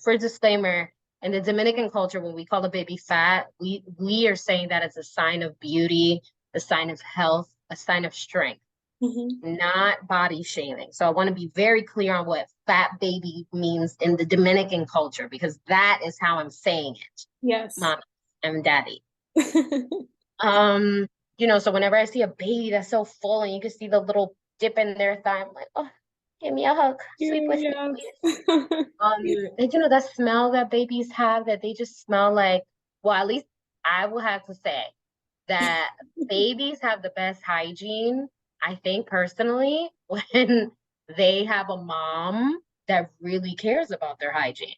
for disclaimer, in the Dominican culture, when we call a baby fat, we are saying that as a sign of beauty, a sign of health, a sign of strength, Mm-hmm. not body shaming. So I want to be very clear on what fat baby means in the Dominican culture, because that is how I'm saying it, Yes. mom and daddy. Um, you know, so whenever I see a baby that's so full and you can see the little dip in their thigh, I'm like, oh, give me a hug, sleep with me, Yes. please. And you know, that smell that babies have, that they just smell like, well, at least I will have to say that babies have the best hygiene, I think personally, when they have a mom that really cares about their hygiene.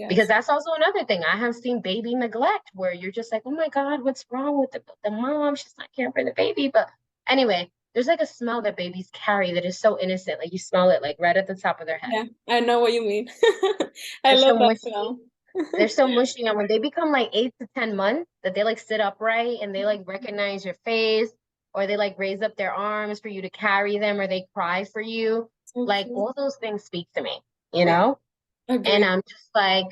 Because Yes. that's also another thing. I have seen baby neglect where you're just like, oh my God, what's wrong with the mom? She's not caring for the baby. But anyway, there's like a smell that babies carry that is so innocent. Like you smell it like right at the top of their head. Yeah, I know what you mean. I They're love so that mushy. smell. They're so mushy. And when they become like 8 to 10 months, that they like sit upright and they like recognize your face, or they like raise up their arms for you to carry them, or they cry for you. So Like cute. all those things speak to me, you know? And Agree. I'm just like,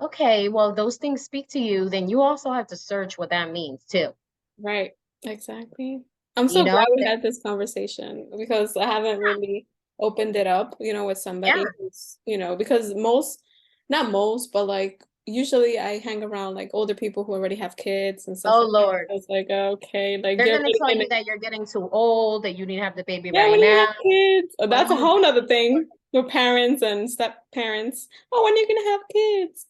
okay, well, those things speak to you, then you also have to search what that means too. Right. Exactly. I'm You so know? glad we had this conversation because I haven't really opened it up, with Yeah. somebody who's, because not most, but like usually I hang around like older people who already have kids and stuff Oh like that. Lord. So it's like, okay, like They're get gonna ready. tell you that you're getting too old, that you need to have the baby Yeah, right when you now. have kids, oh, What are that's a you whole nother doing? thing with parents and step parents. Oh, when are you gonna have kids?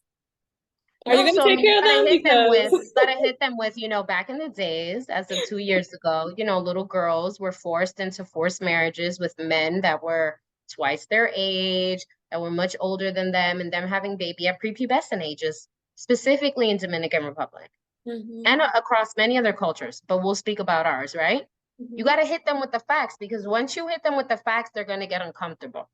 Are you No, gonna so I take mean, care of them? you Because gotta hit them with, back in the days, as of 2 years ago, little girls were forced into forced marriages with men that were twice their age, that were much older than them, and them having baby at prepubescent ages, specifically in Dominican Republic hmm and across many other cultures. But we'll speak about ours, right? You hmm gotta hit them with the facts, because once you hit them with the facts, they're gonna get uncomfortable.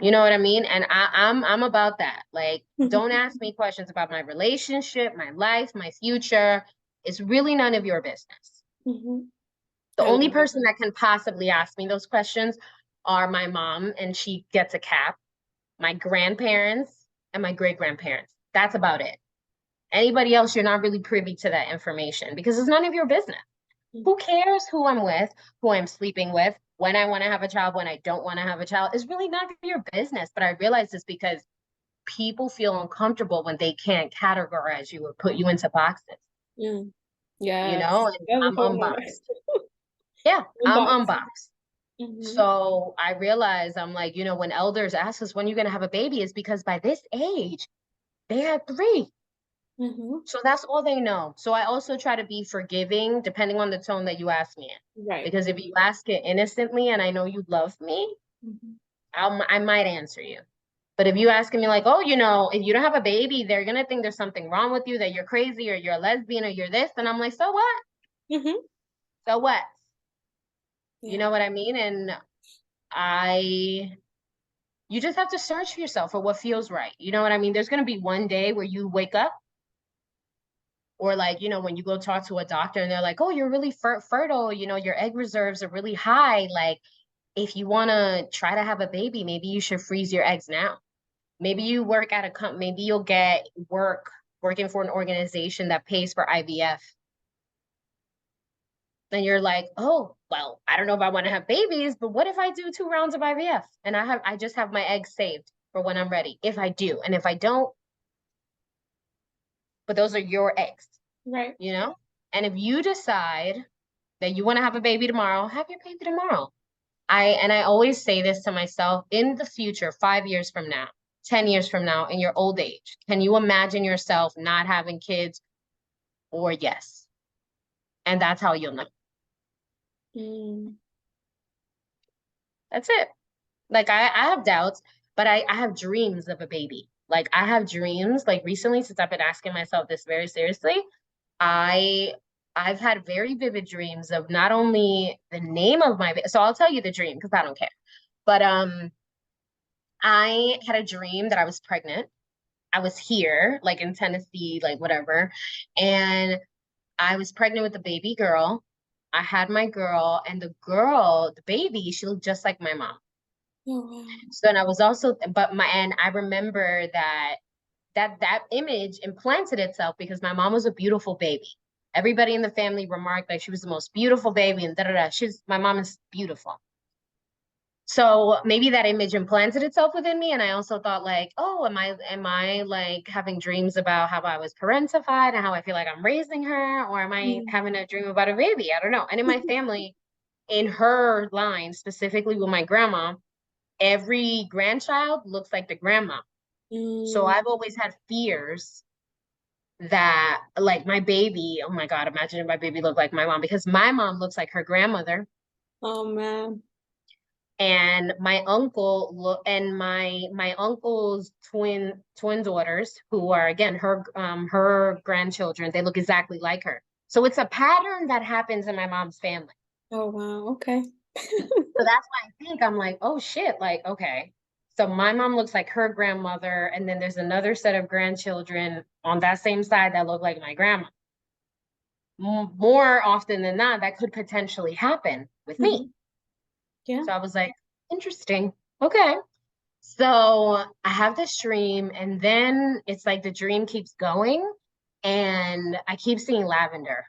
You know what I mean? And I'm about that. Like, don't ask me questions about my relationship, my life, my future. It's really none of your business. hmm The I only love person that can possibly ask me those questions are my mom, and she gets a cap, my grandparents, and my great grandparents. That's about it. Anybody else, you're not really privy to that information because it's none of your business. it. Who cares who I'm with, who I'm sleeping with, when I want to have a child, when I don't want to have a child? It's really none of your business. But I realize this because people feel uncomfortable when they can't categorize you or put you into boxes, Mm. you Yes, know, and that's a I'm whole nother unboxed. Yeah, I'm inbox. unboxed. hmm So I realize I'm like, when elders ask us when you're going to have a baby, is because by this age, they had three. hmm So that's all they know. So I also try to be forgiving depending on the tone that you ask me in. Right. Because if you ask it innocently and I know you love me, hmm I might answer you. But if you asking me like, oh, if you don't have a baby, they're gonna think there's something wrong with you, that you're crazy or you're a lesbian or you're this, and I'm like, so what? hmm So what? You Yeah. know what I mean? And I you just have to search for yourself for what feels right. You know what I mean? There's gonna be one day where you wake up, or like, when you go talk to a doctor and they're like, oh, you're really fertile, your egg reserves are really high. Like, if you wanna try to have a baby, maybe you should freeze your eggs now. Maybe you work at a company, maybe you'll get working for an organization that pays for IVF. Then you're like, oh, well, I don't know if I want to have babies, but what if I do 2 rounds of IVF and I just have my eggs saved for when I'm ready? If I do, and if I don't, but those are your eggs, Right. you know? And if you decide that you want to have a baby tomorrow, have your baby tomorrow. I always say this to myself: in the future, 5 years from now, 10 years from now, in your old age, can you imagine yourself not having kids, or yes? And that's how you'll know. Mm. That's it. Like I have doubts, but I have dreams of a baby. Like I have dreams, like recently, since I've been asking myself this very seriously, I I've had very vivid dreams of not only the name of my so I'll tell you the dream because I don't care. But I had a dream that I was pregnant. I was here, like in Tennessee, like whatever. And I was pregnant with a baby girl. I had my girl, and the baby, she looked just like my mom. Oh, wow. So, and I was also, and I remember that image implanted itself because my mom was a beautiful baby. Everybody in the family remarked like she was the most beautiful baby, and da da da. My mom is beautiful. So maybe that image implanted itself within me, and I also thought like, oh, am I like having dreams about how I was parentified and how I feel like I'm raising her, or am I Mm. having a dream about a baby? I don't know. And in my family, in her line, specifically with my grandma, every grandchild looks like the grandma. So Mm. I've always had fears that like my baby, oh my God, imagine if my baby looked like my mom, because my mom looks like her grandmother. Oh, man. And my uncle and my uncle's twin daughters, who are again her grandchildren, they look exactly like her. So it's a pattern that happens in my mom's family. Oh, wow. Okay. So that's why I think I'm like, oh shit, like, okay. So my mom looks like her grandmother, and then there's another set of grandchildren on that same side that look like my grandma. More often than not, that could potentially happen with me. Mhm. Yeah. So I was like, interesting. Okay. So I have this dream, and then it's like the dream keeps going, and I keep seeing lavender.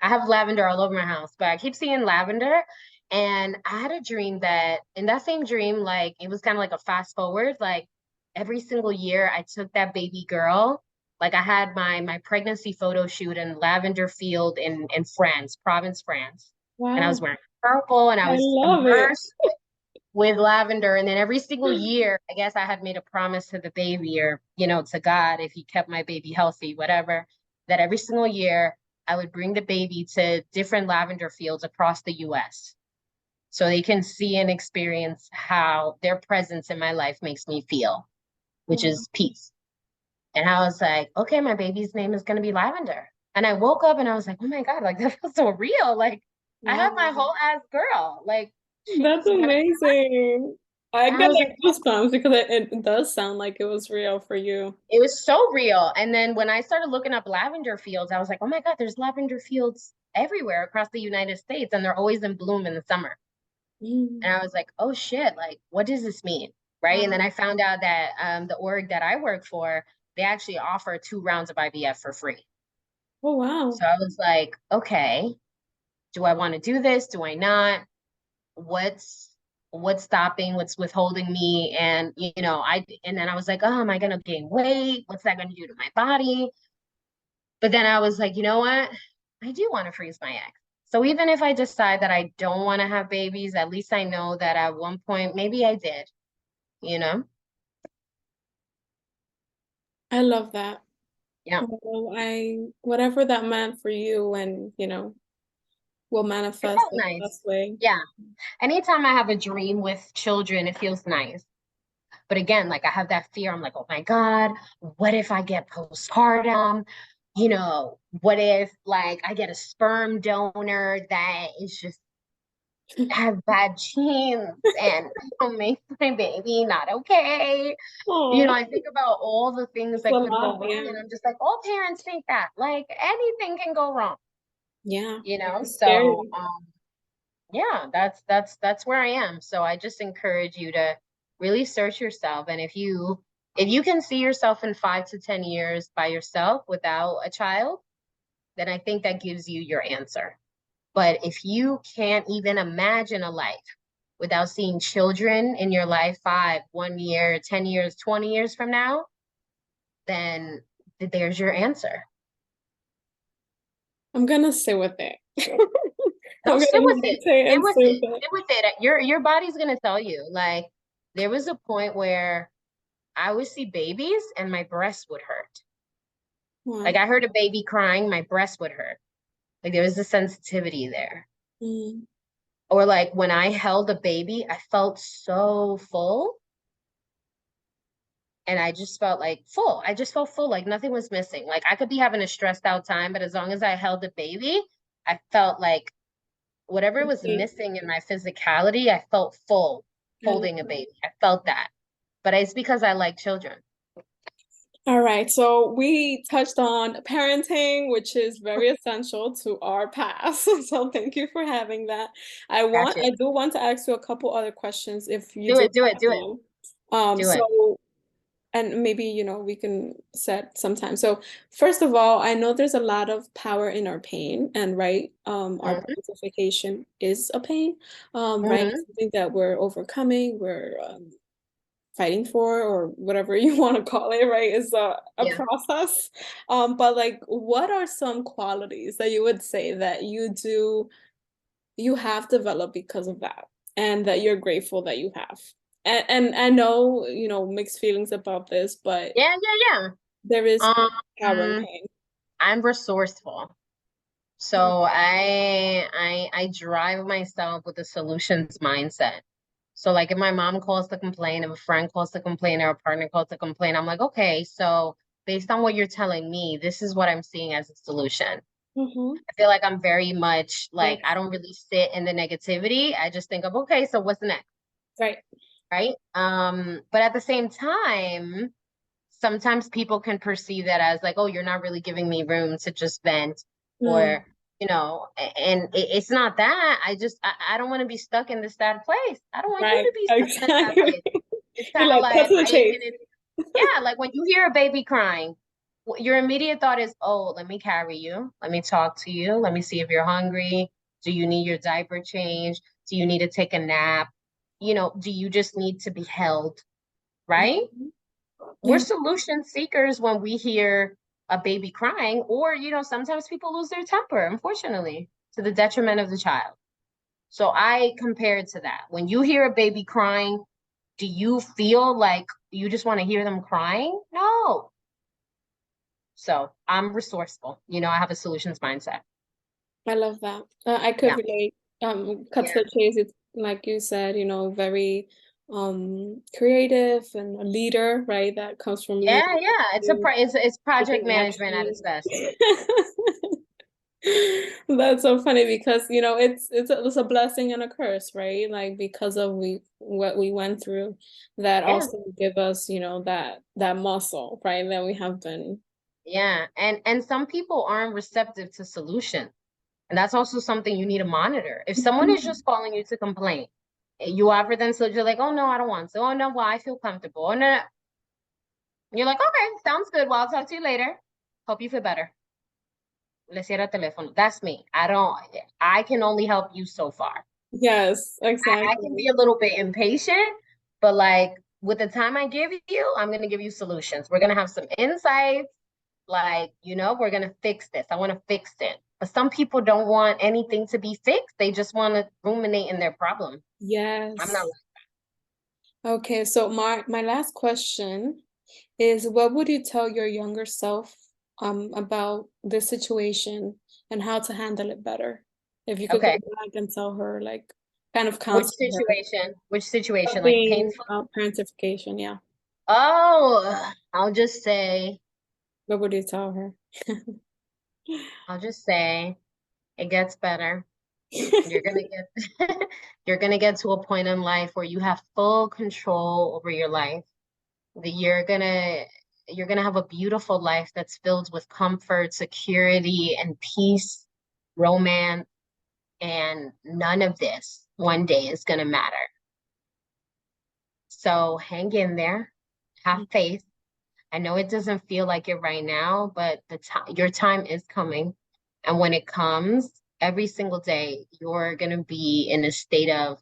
I have lavender all over my house, but I keep seeing lavender. And I had a dream that in that same dream, like it was kind of like a fast forward, like every single year I took that baby girl. Like I had my pregnancy photo shoot in lavender field in France, Provence, France. And I was Wow. wearing purple and I I was love it. immersed with lavender. And then every single year, I guess I had made a promise to the baby or, to God, if he kept my baby healthy, whatever, that every single year I would bring the baby to different lavender fields across the US so they can see and experience how their presence in my life makes me feel, which Wow. is peace. And I was like, okay, my baby's name is going to be Lavender. And I woke up and I was like, oh my God, like that feels so real. Like I have my Wow. whole ass girl. Like That's she's going to be, amazing. I and I got was like like, goosebumps because it does sound like it was real for you. it was so real. And then when I started looking up lavender fields, I was like, oh my God, there's lavender fields everywhere across the United States, and they're always in bloom in the summer. Mm. And I was like, oh shit, like, what does this mean? Right. And then Wow. I found out that the org that I work for, they actually offer 2 rounds of IVF for free. Oh, So wow. I was like, okay, do I want to do this? Do I not? What's what's stopping, what's withholding me? And and then I was like, oh, am I gonna gain weight? What's that gonna do to my body? But then I was like, you know what? I do want to freeze my eggs. So even if I decide that I don't want to have babies, at least I know that at one point maybe I did, you know? I love that. Yeah. Well, whatever that meant for you and, will It manifest felt in the nice. best way. Yeah. Anytime I have a dream with children, it feels nice. But again, like I have that fear. I'm like, oh my God, what if I get postpartum? What if like I get a sperm donor that is just has bad genes and make my baby not okay? Oh, I think about all the things it's a that could go lot. wrong, Yeah. and I'm just like, all parents think that. Like anything can go wrong, Yeah. It's So scary. yeah, that's where I am. So I just encourage you to really search yourself. And if you can see yourself in 5 to 10 years by yourself without a child, then I think that gives you your answer. But if you can't even imagine a life without seeing children in your life 1 year, 10 years, 20 years from now, then there's your answer. I'm gonna sit with it. No, I'm sit gonna with it. meditate Sit and with sit it. with it. Sit with it. Your body's gonna tell you. Like there was a point where I would see babies and my breast would hurt. Like Wow. I heard a baby crying, my breast would hurt. Like there was a sensitivity there. Mm. Or like when I held a baby, I felt so full and I just felt like full. I just felt full, like nothing was missing. Like I could be having a stressed out time, but as long as I held the baby, I felt like whatever was Okay. missing in my physicality, I felt full I love holding a that. baby. I felt that. But it's because I like children. All right, so we touched on parenting, which is very essential to our past. So thank you for having that. Got you. I do want to ask you a couple other questions if you Do do it, do it, have do it, them. do it. So and maybe, we can set some time. So first of all, I know there's a lot of power in our pain, and right, our Hmm. parentification is a pain, right? It's Hmm. something that we're overcoming, we're fighting for, or whatever you want to call it, right? Is a Yeah. process. But like, what are some qualities that you would say that you have developed because of that, and that you're grateful that you have? And I know, mixed feelings about this, but Yeah, yeah, there is yeah. power in pain. I'm resourceful. Mm. So I drive myself with a solutions mindset. So like if my mom calls to complain, if a friend calls to complain, or a partner calls to complain, I'm like, okay, so based on what you're telling me, this is what I'm seeing as a solution. I feel like I'm very much like, Yes. I don't really sit in the negativity. I just think of, okay, so what's next? Right. Right? But at the same time, sometimes people can perceive that as like, oh, you're not really giving me room to just vent, Mm. or and it's not that. I don't want to be stuck in this sad place. I don't want you Right. to be stuck in this sad Exactly. place. It's You're kind of like, cut like to the I ain't chase. gonna. Yeah, like when you hear a baby crying, your immediate thought is, oh, let me carry you, let me talk to you, let me see if you're hungry. Do you need your diaper change? Do you need to take a nap? Do you just need to be held? Right? Mhm. We're Yeah. solution seekers when we hear a baby crying, or sometimes people lose their temper, unfortunately, to the detriment of the child. So I compare it to that. When you hear a baby crying, do you feel like you just want to hear them crying? No. So I'm resourceful. I have a solutions mindset. I love that. I could Yeah. relate. Cut to Yeah. the chase. It's like you said, very creative and a leader, right? That comes from you. Yeah, yeah. It's project Taking management at its action. best. That's so funny because it's a blessing and a curse, right? Like because of what we went through, that Yeah. also give us, that muscle, right? That we have been. Yeah. And some people aren't receptive to solutions. And that's also something you need to monitor. If someone is just calling you to complain, you offer them so you're like, oh no, I don't want to. Oh no, well, I feel comfortable. Oh no, no. You're like, okay, sounds good. Well, I'll talk to you later. Hope you feel better. Le cierra teléfono. That's me. I can only help you so far. Yes, I can be exactly. a little bit impatient, but like with the time I give you, I'm gonna give you solutions. We're gonna have some insights. Like, we're gonna fix this. I want to fix it. But some people don't want anything to be fixed. They just want to ruminate in their problem. I'm not Yes. like, Okay, so my last question is what would you tell your younger self about this situation and how to handle it better? If you could go okay. back and tell her, like, kind of Which counsel her situation? Which situation? Like something painful? about parentification, yeah. Oh, What would you tell her? I'll just say it gets better. You're gonna get you're gonna get to a point in life where you have full control over your life. That you're gonna have a beautiful life that's filled with comfort, security, and peace, romance, and none of this one day is gonna matter. So hang in there, have faith. I know it doesn't feel like it right now, but your time is coming. And when it comes, every single day, you're gonna be in a state of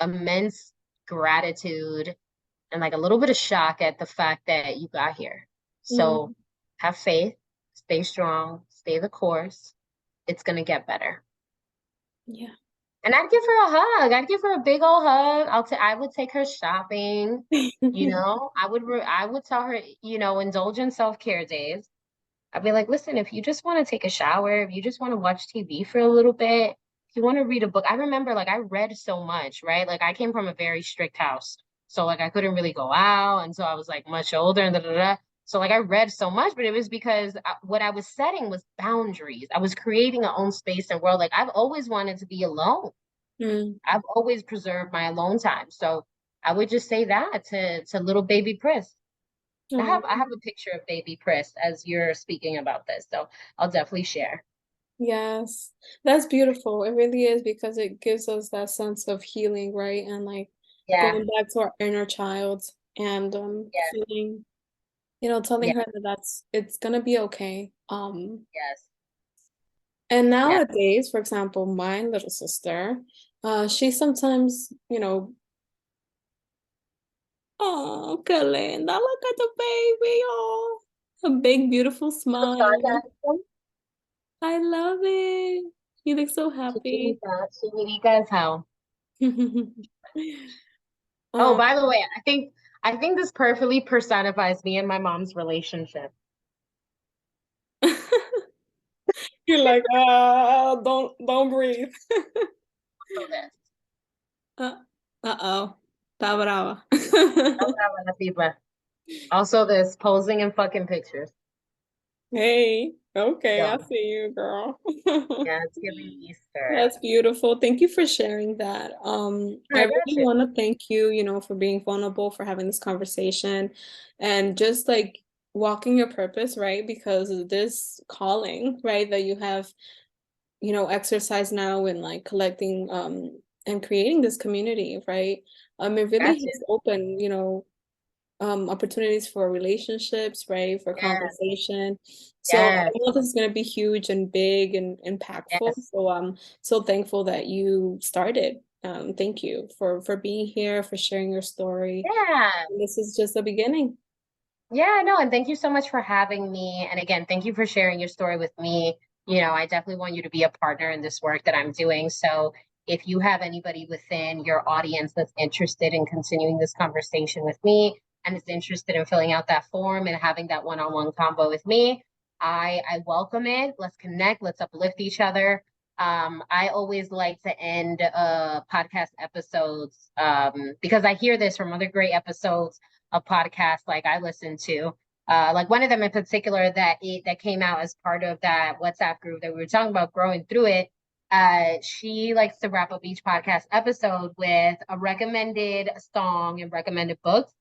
immense gratitude and like a little bit of shock at the fact that you got here. So Mm, have faith, stay strong, stay the course. It's gonna get better. yeah. And I'd give her a hug. I'd give her a big old hug. I would take her shopping. I would tell her, indulge in self-care days. I'd be like, listen, if you just want to take a shower, if you just want to watch TV for a little bit, if you want to read a book. I remember like I read so much, right? Like I came from a very strict house. So like I couldn't really go out until I was like much older and da da da. So like I read so much, but it was because what I was setting was boundaries. I was creating a own space and world. Like I've always wanted to be alone. Mm. I've always preserved my alone time. So I would just say that to little baby Pris. I Oh, have I have a picture of baby Pris as you're speaking about this, so I'll definitely share. yes. That's beautiful. It really is because it gives us that sense of healing, right? And like Yeah, going back to our inner child and yeah, feeling, telling yeah, her that it's gonna be okay. yes, And yeah. nowadays, for example, my little sister, she sometimes, oh, qué linda, look at the baby, oh, a big, beautiful smile. I love it. You look so happy. Chiquitita as hell. Oh, Um, by the way, I think this perfectly personifies me and my mom's relationship. you're like, don't breathe. Also this. Uh, uh-oh, está brava. Also this posing in fucking pictures. Hey. Okay, I So see you, girl. yeah, it's giving Easter. That's beautiful. Thank you for sharing that. I I really got you. want to thank you, for being vulnerable, for having this conversation, and just like walking your purpose, right? Because of this calling, right, that you have, exercise now and like collecting and creating this community, right? It really Got you. has opened, opportunities for relationships, right? For Yes, conversation. So I yes, know this is going to be huge and big and impactful. yes. So I'm so thankful that you started. Thank you for being here, for sharing your story. Yeah. And this is just the beginning. Yeah, no, and thank you so much for having me. And again, thank you for sharing your story with me. I definitely want you to be a partner in this work that I'm doing. So if you have anybody within your audience that's interested in continuing this conversation with me and is interested in filling out that form and having that one-on-one combo with me, I welcome it. Let's connect. Let's uplift each other. I always like to end podcast episodes because I hear this from other great episodes of podcasts like I listen to. Like one of them in particular that came out as part of that WhatsApp group that we were talking about growing through it. She likes to wrap up each podcast episode with a recommended song and recommended books.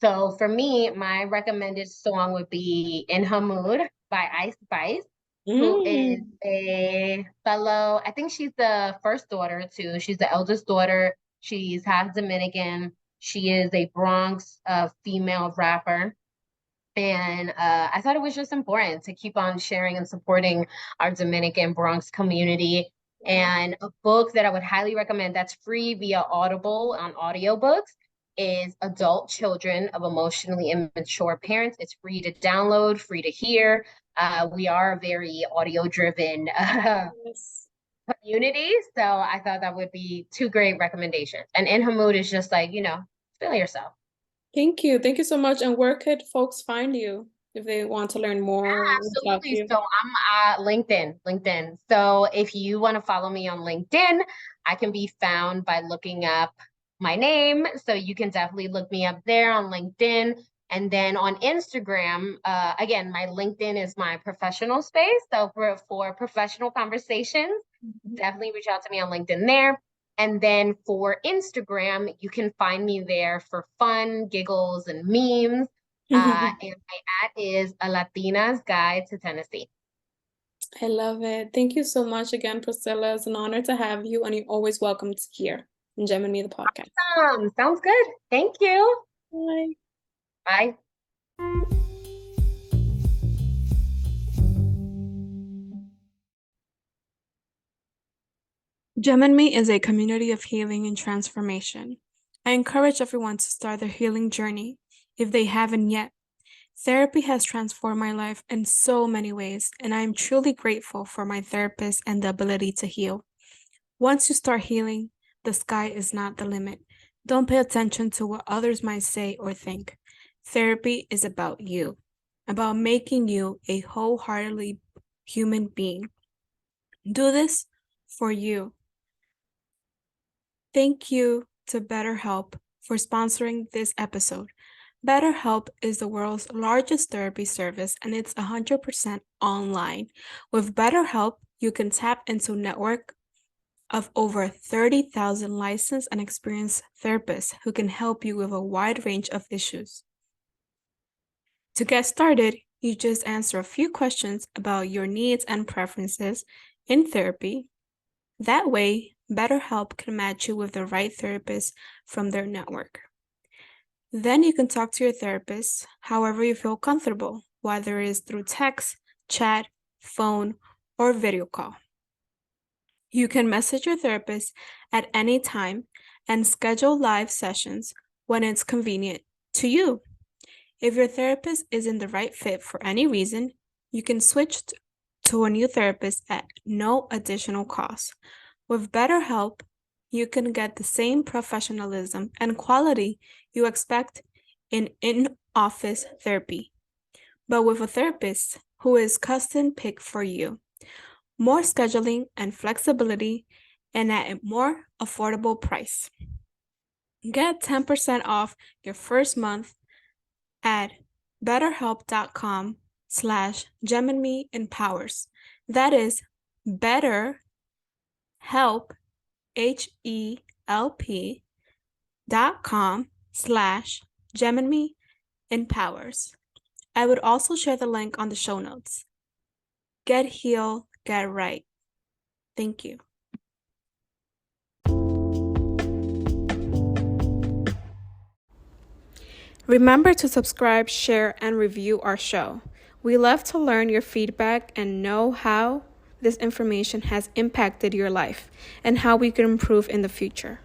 So for me, my recommended song would be In Her Mood by Ice Spice, who is Mm. a fellow, I think she's the first daughter too. She's the eldest daughter. She's half Dominican. She is a Bronx female rapper. And I thought it was just important to keep on sharing and supporting our Dominican Bronx community. Yeah. And a book that I would highly recommend that's free via Audible on audiobooks is Adult Children of Emotionally Immature Parents. It's free to download, free to hear. We are a very audio driven Yes. community. So I thought that would be two great recommendations. And In Her Mood is just like, feel yourself. Thank you. Thank you so much. And where could folks find you if they want to learn more or reach out to Absolutely. you? So I'm LinkedIn. So if you want to follow me on LinkedIn, I can be found by looking up my name. So you can definitely look me up there on LinkedIn. And then on Instagram, again, my LinkedIn is my professional space. So for professional conversations, definitely reach out to me on LinkedIn there. And then for Instagram, you can find me there for fun, giggles, and memes. And my ad is A Latina's Guide to Tennessee. I love it. Thank you so much again, Priscilla. It's an honor to have you, and you're always welcome to here in Gem and Me, the podcast. Sounds good. Thank you. Bye. Bye. Gem and Me is a community of healing and transformation. I encourage everyone to start their healing journey if they haven't yet. Therapy has transformed my life in so many ways, and I am truly grateful for my therapist and the ability to heal. Once you start healing, the sky is not the limit. Don't pay attention to what others might say or think. Therapy is about you, about making you a wholeheartedly human being. Do this for you. Thank you to BetterHelp for sponsoring this episode. BetterHelp is the world's largest therapy service and it's 100% online. With BetterHelp, you can tap into a network of over 30,000 licensed and experienced therapists who can help you with a wide range of issues. To get started, you just answer a few questions about your needs and preferences in therapy. That way, BetterHelp can match you with the right therapist from their network. Then you can talk to your therapist however you feel comfortable, whether it is through text, chat, phone, or video call. You can message your therapist at any time and schedule live sessions when it's convenient to you. If your therapist isn't the right fit for any reason, you can switch to a new therapist at no additional cost. With BetterHelp, you can get the same professionalism and quality you expect in in-office therapy, but with a therapist who is custom picked for you. More scheduling and flexibility, and at a more affordable price. Get 10% off your first month at betterhelp.com BetterHelp/GeminiMeEmpowers. That is BetterHelp.com/GeminiMeEmpowers. I would also share the link on the show notes. Get healed, get right. Thank you. Remember to subscribe, share, and review our show. We love to learn your feedback and know how this information has impacted your life and how we can improve in the future.